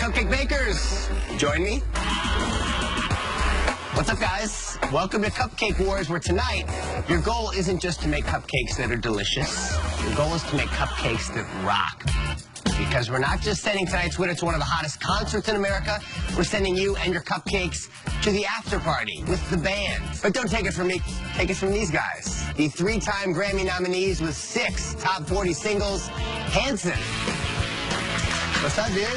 Cupcake Bakers. Join me. What's up, guys? Welcome to Cupcake Wars, where tonight, your goal isn't just to make cupcakes that are delicious. Your goal is to make cupcakes that rock. Because we're not just sending tonight's winner to one of the hottest concerts in America, we're sending you and your cupcakes to the after party with the band. But don't take it from me, take it from these guys. The 3-time Grammy nominees with 6 top 40 singles, Hanson. What's up, dude?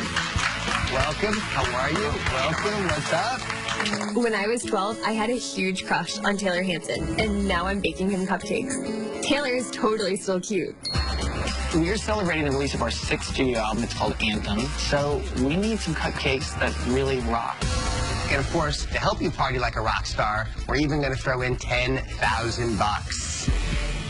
Welcome. How are you? Welcome. What's up? When I was 12, I had a huge crush on Taylor Hanson, and now I'm baking him cupcakes. Taylor is totally still cute. We're celebrating the release of our 6th studio album. It's called Anthem. So we need some cupcakes that really rock. And of course, to help you party like a rock star, we're even going to throw in $10,000.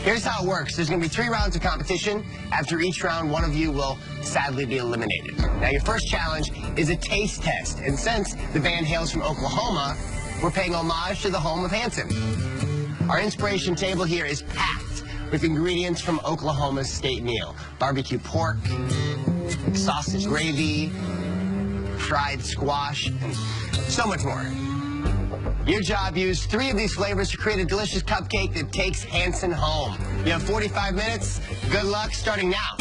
Here's how it works. There's going to be 3 rounds of competition. After each round, one of you will sadly be eliminated. Now, your first challenge is a taste test. And since the band hails from Oklahoma, we're paying homage to the home of Hanson. Our inspiration table here is packed with ingredients from Oklahoma's state meal. Barbecue pork, sausage gravy, fried squash, and so much more. Your job, use 3 of these flavors to create a delicious cupcake that takes Hanson home. You have 45 minutes. Good luck starting now.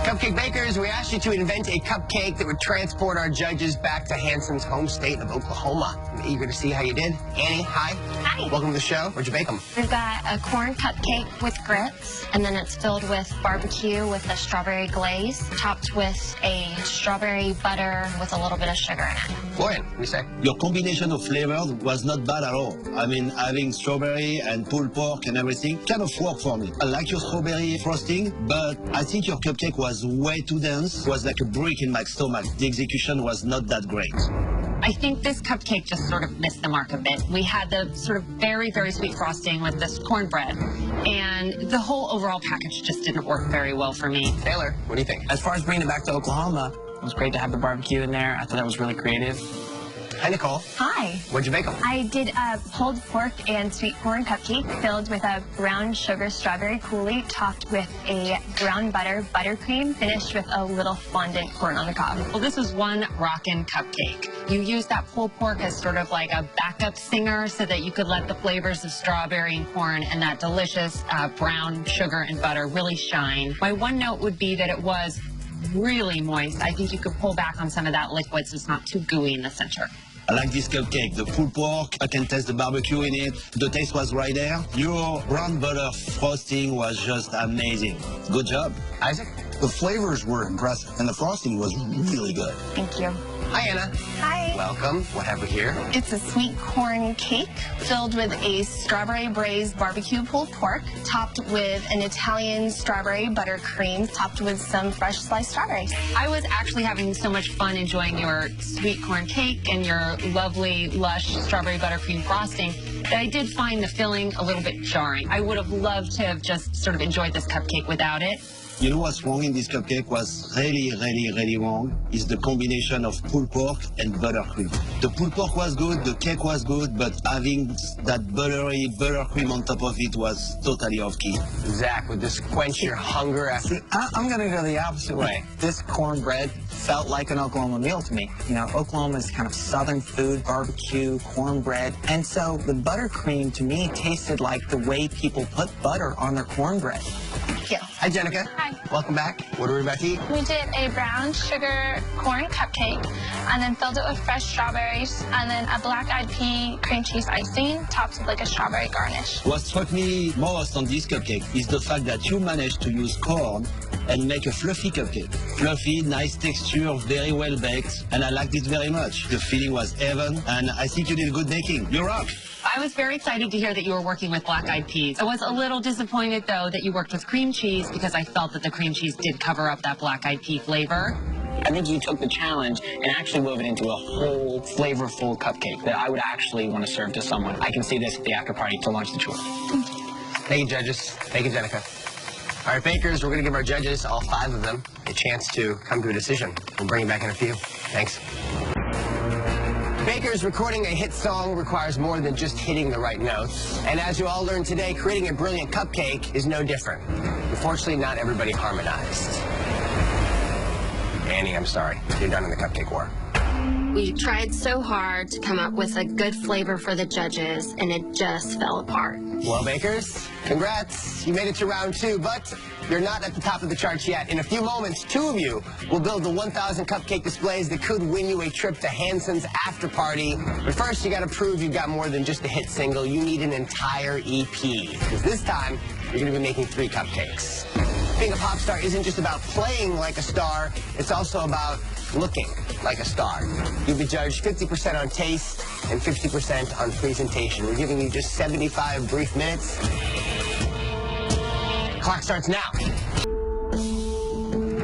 Cupcake Bakers, we asked you to invent a cupcake that would transport our judges back to Hanson's home state of Oklahoma. I'm eager to see how you did. Annie, hi. Hi. Welcome to the show. Where'd you bake them? We've got a corn cupcake with grits, and then it's filled with barbecue with a strawberry glaze, topped with a strawberry butter with a little bit of sugar in it. Florian, what do you say? Your combination of flavors was not bad at all. I mean, having strawberry and pulled pork and everything kind of worked for me. I like your strawberry frosting, but I think your cupcake was way too dense. It was like a brick in my stomach. The execution was not that great. I think this cupcake just sort of missed the mark a bit. We had the sort of very, very sweet frosting with this cornbread, and the whole overall package just didn't work very well for me. Taylor, what do you think? As far as bringing it back to Oklahoma, it was great to have the barbecue in there. I thought that was really creative. Hi, Nicole. Hi. What'd you bake them? I did a pulled pork and sweet corn cupcake filled with a brown sugar strawberry coulis topped with a brown butter buttercream finished with a little fondant corn on the cob. Well, this is one rockin' cupcake. You used that pulled pork as sort of like a backup singer so that you could let the flavors of strawberry and corn and that delicious brown sugar and butter really shine. My one note would be that it was really moist. I think you could pull back on some of that liquid so it's not too gooey in the center. I like this cupcake. The pulled pork, I can taste the barbecue in it. The taste was right there. Your brown butter frosting was just amazing. Good job. Isaac? The flavors were impressive, and the frosting was really good. Thank you. Hi, Anna. Hi. Welcome. What have we here? It's a sweet corn cake filled with a strawberry braised barbecue pulled pork topped with an Italian strawberry buttercream topped with some fresh sliced strawberries. I was actually having so much fun enjoying your sweet corn cake and your lovely, lush strawberry buttercream frosting that I did find the filling a little bit jarring. I would have loved to have just sort of enjoyed this cupcake without it. You know what's wrong in this cupcake was really wrong is the combination of pulled pork and buttercream. The pulled pork was good, the cake was good, but having that buttery buttercream on top of it was totally off key. Zach, would this quench your hunger after? See, I'm going to go the opposite way. This cornbread felt like an Oklahoma meal to me. You know, Oklahoma is kind of southern food, barbecue, cornbread, and so the buttercream to me tasted like the way people put butter on their cornbread. Thank you. Hi, Jenica. Hi. Welcome back. What are we about to eat? We did a brown sugar corn cupcake and then filled it with fresh strawberries and then a black-eyed pea cream cheese icing topped with like a strawberry garnish. What struck me most on this cupcake is the fact that you managed to use corn and make a fluffy cupcake. Fluffy, nice texture, very well baked, and I liked it very much. The feeling was heaven, and I think you did good baking. You rock! I was very excited to hear that you were working with black-eyed peas. I was a little disappointed, though, that you worked with cream cheese because I felt that the cream cheese did cover up that black-eyed pea flavor. I think you took the challenge and actually wove it into a whole flavorful cupcake that I would actually want to serve to someone. I can see this at the after party to launch the tour. Thank you, judges. Thank you, Jenica. All right, bakers, we're going to give our judges, all 5 of them, a chance to come to a decision. We'll bring you back in a few. Thanks. Bakers, recording a hit song requires more than just hitting the right notes. And as you all learned today, creating a brilliant cupcake is no different. Unfortunately, not everybody harmonized. Annie, I'm sorry. You're done in the cupcake war. We tried so hard to come up with a good flavor for the judges, and it just fell apart. Well, bakers, congrats. You made it to round 2, but you're not at the top of the charts yet. In a few moments, 2 of you will build the 1,000 cupcake displays that could win you a trip to Hanson's after party. But first, you got to prove you've got more than just a hit single. You need an entire EP. Because this time, you're going to be making 3 cupcakes. Being a pop star isn't just about playing like a star. It's also about looking like a star. You'll be judged 50% on taste and 50% on presentation. We're giving you just 75 brief minutes. Clock starts now.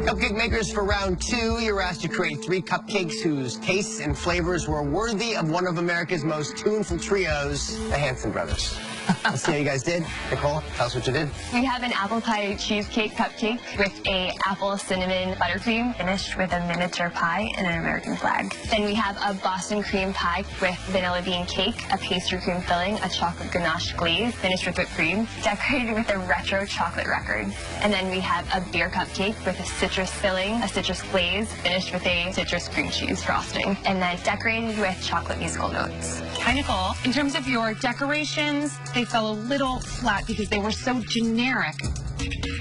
Cupcake makers, for round 2, you were asked to create 3 cupcakes whose tastes and flavors were worthy of one of America's most tuneful trios, the Hanson brothers. Let's see how you guys did. Nicole, tell us what you did. We have an apple pie cheesecake cupcake with a apple cinnamon buttercream finished with a miniature pie and an American flag. Then we have a Boston cream pie with vanilla bean cake, a pastry cream filling, a chocolate ganache glaze finished with whipped cream, decorated with a retro chocolate record. And then we have a beer cupcake with a citrus filling, a citrus glaze finished with a citrus cream cheese frosting, and then decorated with chocolate musical notes. Hi, Nicole. In terms of your decorations, they fell a little flat because they were so generic.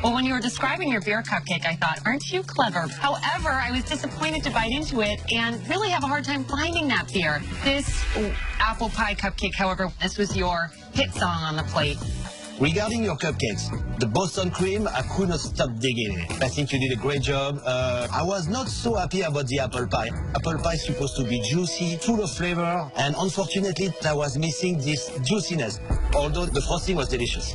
Well, when you were describing your beer cupcake, I thought, aren't you clever? However, I was disappointed to bite into it and really have a hard time finding that beer. This apple pie cupcake, however, this was your hit song on the plate. Regarding your cupcakes, the Boston cream, I could not stop digging it. I think you did a great job. I was not so happy about the apple pie. Apple pie is supposed to be juicy, full of flavor, and unfortunately, I was missing this juiciness, although the frosting was delicious.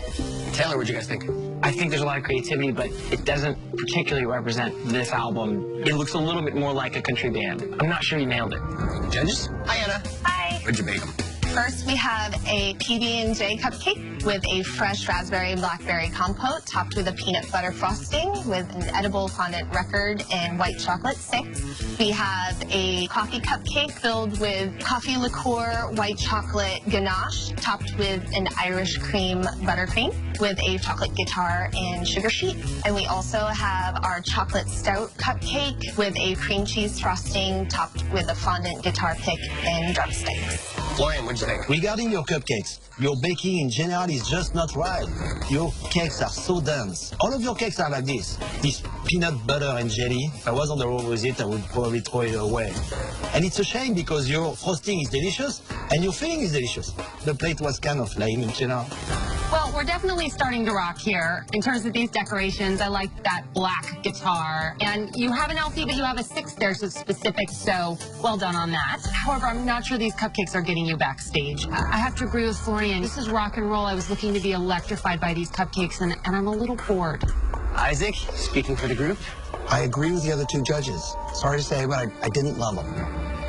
Taylor, what do you guys think? I think there's a lot of creativity, but it doesn't particularly represent this album. It looks a little bit more like a country band. I'm not sure you nailed it. Judges? Hi, Anna. Hi. What'd you bake them? First, we have a PB&J cupcake with a fresh raspberry blackberry compote topped with a peanut butter frosting with an edible fondant record and white chocolate sticks. We have a coffee cupcake filled with coffee liqueur, white chocolate ganache topped with an Irish cream buttercream with a chocolate guitar and sugar sheet. And we also have our chocolate stout cupcake with a cream cheese frosting topped with a fondant guitar pick and drumsticks. Florian, what'd you think? Regarding your cupcakes, your baking in general is just not right. Your cakes are so dense. All of your cakes are like this peanut butter and jelly. If I was on the road with it, I would probably throw it away. And it's a shame because your frosting is delicious and your filling is delicious. The plate was kind of lame in general. Well, we're definitely starting to rock here. In terms of these decorations, I like that black guitar. And you have an LP, but you have a 6 there, so it's specific, so well done on that. However, I'm not sure these cupcakes are getting you backstage. I have to agree with Florian. This is rock and roll. I was looking to be electrified by these cupcakes, and I'm a little bored. Isaac, speaking for the group. I agree with the other 2 judges. Sorry to say, but I didn't love them.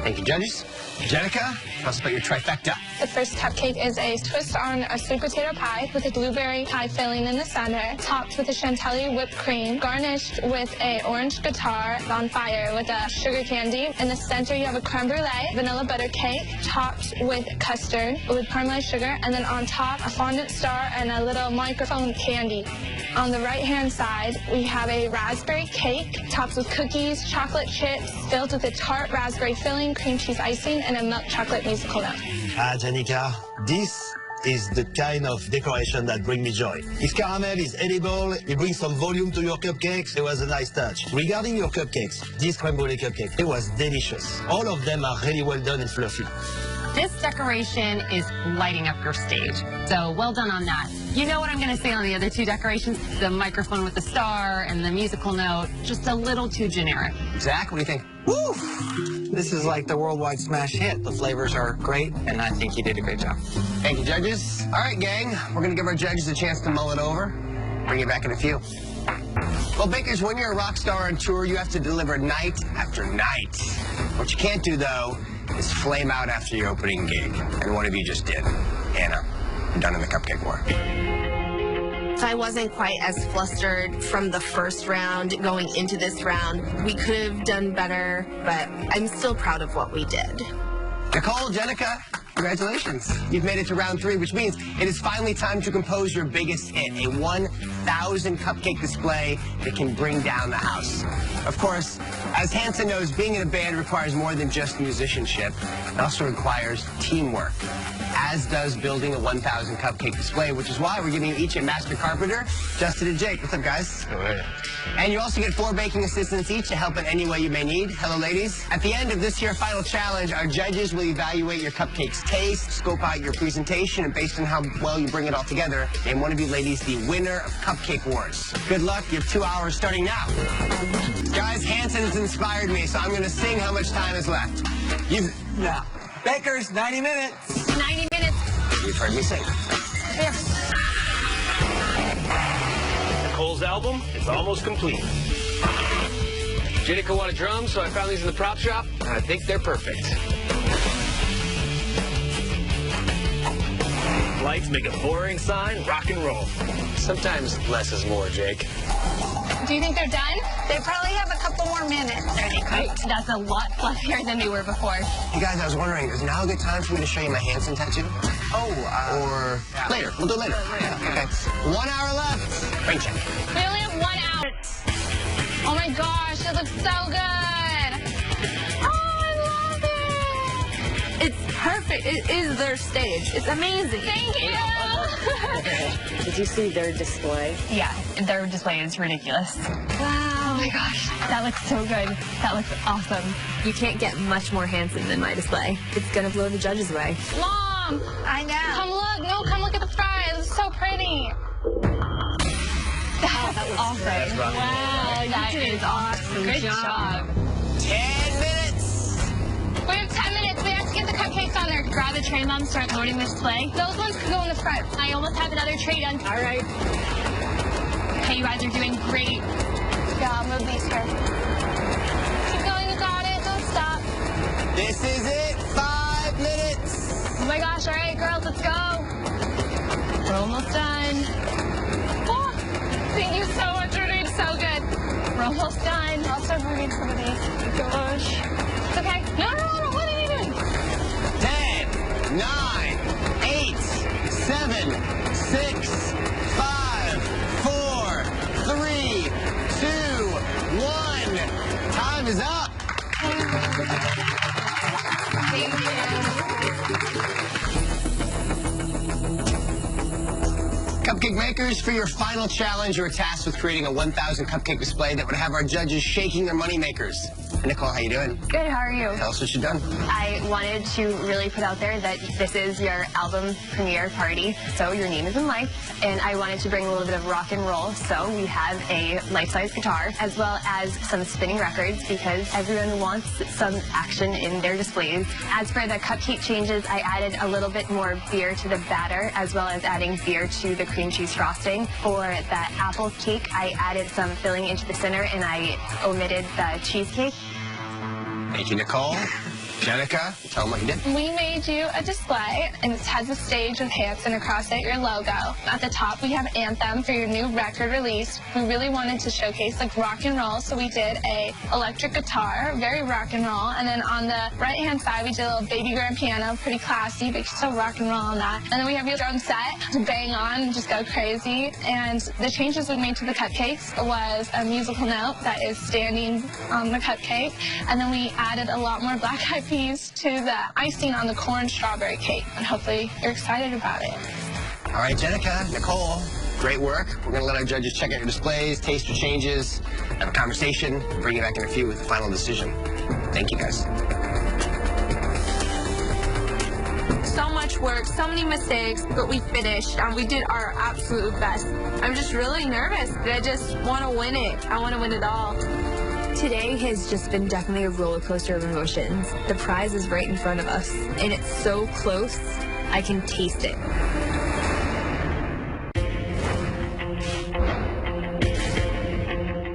Thank you, judges. Jenica, tell us about your trifecta. The first cupcake is a twist on a sweet potato pie with a blueberry pie filling in the center, topped with a chantilly whipped cream, garnished with a orange guitar on fire with a sugar candy. In the center, you have a creme brulee, vanilla butter cake, topped with custard with caramelized sugar, and then on top, a fondant star and a little microphone candy. On the right-hand side, we have a raspberry cake, topped with cookies, chocolate chips, filled with a tart raspberry filling, cream cheese icing, and a milk chocolate musical note. Janica, this is the kind of decoration that brings me joy. If caramel is edible, it brings some volume to your cupcakes. It was a nice touch. Regarding your cupcakes, this creme brulee cupcake, it was delicious. All of them are really well done and fluffy. This decoration is lighting up your stage, so well done on that. You know what I'm going to say on the other 2 decorations? The microphone with the star and the musical note, just a little too generic. Zach, what do you think? Woo! This is like the worldwide smash hit. The flavors are great, and I think you did a great job. Thank you, judges. All right, gang, we're going to give our judges a chance to mull it over. Bring you back in a few. Well, bakers, when you're a rock star on tour, you have to deliver night after night. What you can't do, though, is flame out after your opening gig. And one of you just did. Anna, you're done in the cupcake war. If I wasn't quite as flustered from the first round going into this round, we could have done better, but I'm still proud of what we did. Nicole, Jenica, Congratulations. You've made it to round 3, which means it is finally time to compose your biggest hit, a 1,000 cupcake display that can bring down the house. Of course, as Hanson knows, being in a band requires more than just musicianship. It also requires teamwork, as does building a 1,000 cupcake display, which is why we're giving you each a master carpenter, Justin and Jake. What's up, guys? All right. And you also get 4 baking assistants each to help in any way you may need. Hello, ladies. At the end of this here final challenge, our judges will evaluate your cupcake's taste, scope out your presentation, and based on how well you bring it all together, name one of you ladies the winner of Cupcake Wars. Good luck. You have 2 hours starting now. Guys, Hanson has inspired me, so I'm going to sing how much time is left. Yeah. Bakers, 90 minutes. 90 minutes. You've heard me sing. Yes. Nicole's album is almost complete. Jenica wanted drums, so I found these in the prop shop, and I think they're perfect. Lights make a boring sign rock and roll. Sometimes less is more, Jake. Do you think they're done? They probably have a couple more minutes. Great. That's a lot fluffier than we were before. Hey, guys, I was wondering, is now a good time for me to show you my Hanson tattoo? Or later. We'll do it later. Okay. 1 hour left. Rain check. We only have 1 hour. Oh my gosh, it looks so good. Oh, I love it. It's perfect. It is their stage. It's amazing. Thank you. Did you see their display? Yeah, their display is ridiculous. Wow. Oh my gosh, that looks so good. That looks awesome. You can't get much more Hanson than my display. It's gonna blow the judges away. Mom, I know. come look. No, come look at the fries. It's so pretty. That's awesome. Wow, that is awesome. Good job. 10 minutes. We have 10 minutes. We have to get the cupcakes on there. Grab the tray, Mom, start loading the display. Those ones could go in the front. I almost have another tray done. All right. Okay, you guys are doing great. Yeah, I'll move these here. Keep going, you got it. Don't stop. This is it. 5 minutes. Oh my gosh, all right, girls, let's go. We're almost done. Oh, thank you so much. You're doing so good. We're almost done. I'll start moving some of these. Gosh. It's okay. No. What are you doing? 10, 9, 8, 7, 6, 5, 4, 3, 2, 1. Time is up. Thank you. Cupcake makers, for your final challenge, you were tasked with creating a 1,000 cupcake display that would have our judges shaking their money makers. Nicole, how you doing? Good, how are you? Tell us what you've done. I wanted to really put out there that this is your album premiere party, so your name is in lights, and I wanted to bring a little bit of rock and roll, so we have a life-size guitar, as well as some spinning records, because everyone wants some action in their displays. As for the cupcake changes, I added a little bit more beer to the batter, as well as adding beer to the cream cheese frosting. For the apple cake, I added some filling into the center, and I omitted the cheesecake. Thank you, Nicole. Jenica, tell them what you did. We made you a display, and it has a stage with Hanson across it, your logo. At the top, we have Anthem for your new record release. We really wanted to showcase like rock and roll, so we did a electric guitar, very rock and roll. And then on the right-hand side, we did a little baby grand piano, pretty classy, but still rock and roll on that. And then we have your drum set to bang on and just go crazy. And the changes we made to the cupcakes was a musical note that is standing on the cupcake. And then we added a lot more black-eyed peas to the icing on the corn strawberry cake, and hopefully you're excited about it. All right, Jenica, Nicole, great work. We're going to let our judges check out your displays, taste your changes, have a conversation, bring you back in a few with the final decision. Thank you, guys. So much work, so many mistakes, but we finished. We did our absolute best. I'm just really nervous. I just want to win it. I want to win it all. Today has just been definitely a roller coaster of emotions. The prize is right in front of us, and it's so close, I can taste it.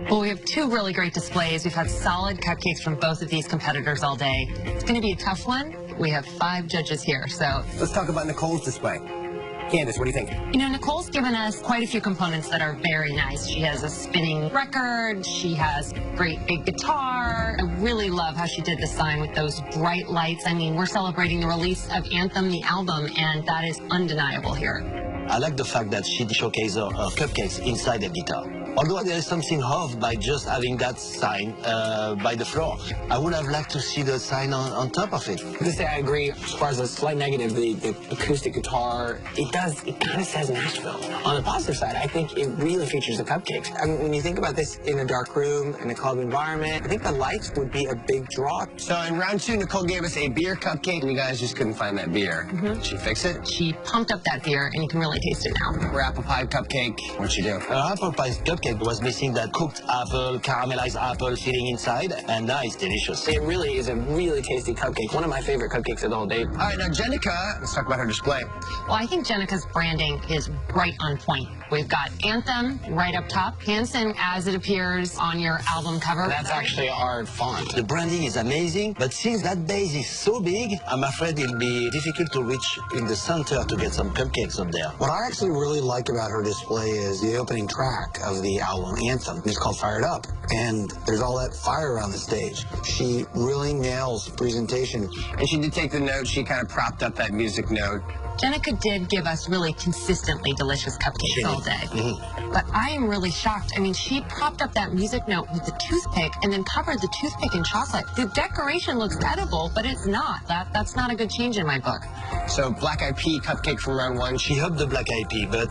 Well, we have 2 really great displays. We've had solid cupcakes from both of these competitors all day. It's going to be a tough one. We have 5 judges here, so. Let's talk about Nicole's display. Candace, what do you think? You know, Nicole's given us quite a few components that are very nice. She has a spinning record. She has great big guitar. I really love how she did the sign with those bright lights. I mean, we're celebrating the release of Anthem, the album, and that is undeniable here. I like the fact that she showcased her cupcakes inside the guitar. Although there is something off by just having that sign by the floor. I would have liked to see the sign on top of it. To say I agree. As far as a slight negative, the acoustic guitar, it kind of says Nashville. On the positive side, I think it really features the cupcakes. I mean, when you think about this in a dark room, in a club environment, I think the lights would be a big draw. So in round 2, Nicole gave us a beer cupcake, and you guys just couldn't find that beer. Did she fix it? She pumped up that beer, and you can really taste it now. Or apple pie cupcake. What'd she do? Apple pie cupcake was missing that cooked apple, caramelized apple filling inside, and now it's delicious. It really is a really tasty cupcake. One of my favorite cupcakes of the whole day. All right, now Jenica, let's talk about her display. Well, I think Jenica's branding is right on point. We've got Anthem right up top, Hanson as it appears on your album cover. That's actually our font. The branding is amazing, but since that base is so big, I'm afraid it'll be difficult to reach in the center to get some cupcakes up there. What I actually really like about her display is the opening track of the album Anthem. It's called Fired Up, and there's all that fire around the stage. She really nails the presentation. And she did take the note. She kind of propped up that music note. Jenica did give us really consistently delicious cupcakes all day. But I am really shocked. I mean, she propped up that music note with the toothpick and then covered the toothpick in chocolate. The decoration looks edible, but it's not. That's not a good change in my book. So Black Eyed Pea cupcake from round 1. She helped the Black Eyed Pea, but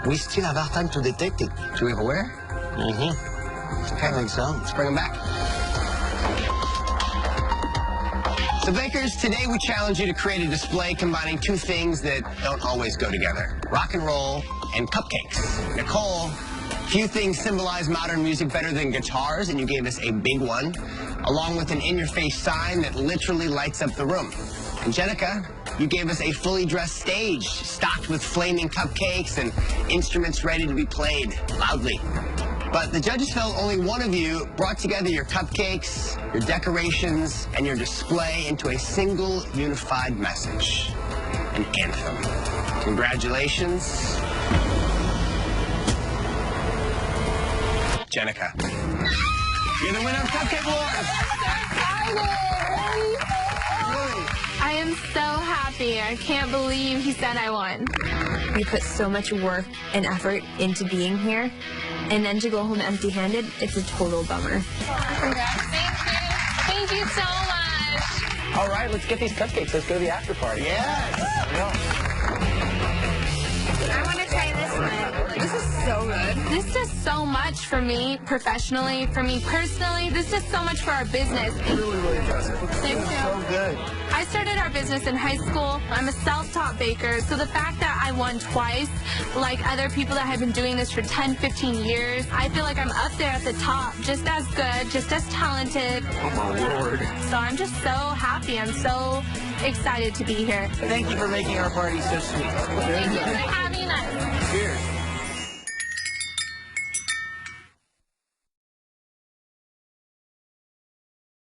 we still have hard time to detect it. Do we have a winner? I think so. Let's bring them back. So bakers, today we challenge you to create a display combining 2 things that don't always go together. Rock and roll and cupcakes. Nicole, few things symbolize modern music better than guitars, and you gave us a big one, along with an in-your-face sign that literally lights up the room. And Jenica, you gave us a fully dressed stage, stocked with flaming cupcakes and instruments ready to be played loudly. But the judges felt only one of you brought together your cupcakes, your decorations, and your display into a single unified message, an anthem. Congratulations, Jenica. You're the winner of Cupcake Wars. I am so happy. I can't believe he said I won. We put so much work and effort into being here, and then to go home empty-handed, it's a total bummer. Congrats. Thank you so much. All right, let's get these cupcakes. Let's go to the after party. Yes. I want to try this one. This is so good. This does so much for me professionally, for me personally. This does so much for our business. Really, really impressive. Thank you. So good. I started our business in high school. I'm a self-taught baker, so the fact that I won twice, like other people that have been doing this for 10, 15 years, I feel like I'm up there at the top, just as good, just as talented. Oh, my Lord. So I'm just so happy. I'm so excited to be here. Thank you for making our party so sweet. Thank you for having us. Cheers.